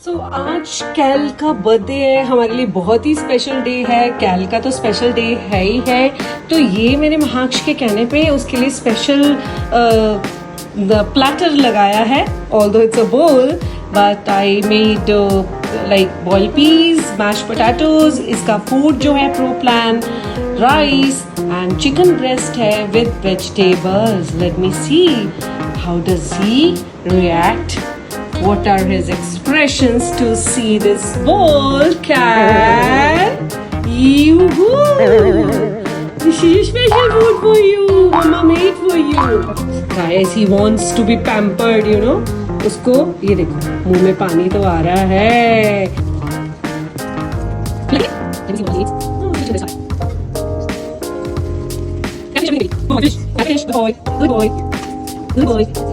आज कैल का बर्थडे है, हमारे लिए बहुत ही स्पेशल डे है। कैल का तो स्पेशल डे है ही है, तो ये मेरे महाक्ष के कहने पे उसके लिए स्पेशल प्लेटर लगाया है। Although it's a bowl, but I made like boiled peas, mash potatoes. इसका फूड जो है pro plan, rice and chicken breast है with vegetables. Let me see how does he react. What are his expressions to see this bowl? Cat, yoo-hoo! This is special food for you. Mama made for you. Guys, he wants to be pampered, you know. उसको ये देखो मुंह में पानी तो आ रहा है. Let me see what he eats. To this side. Good boy. Good boy. Good boy.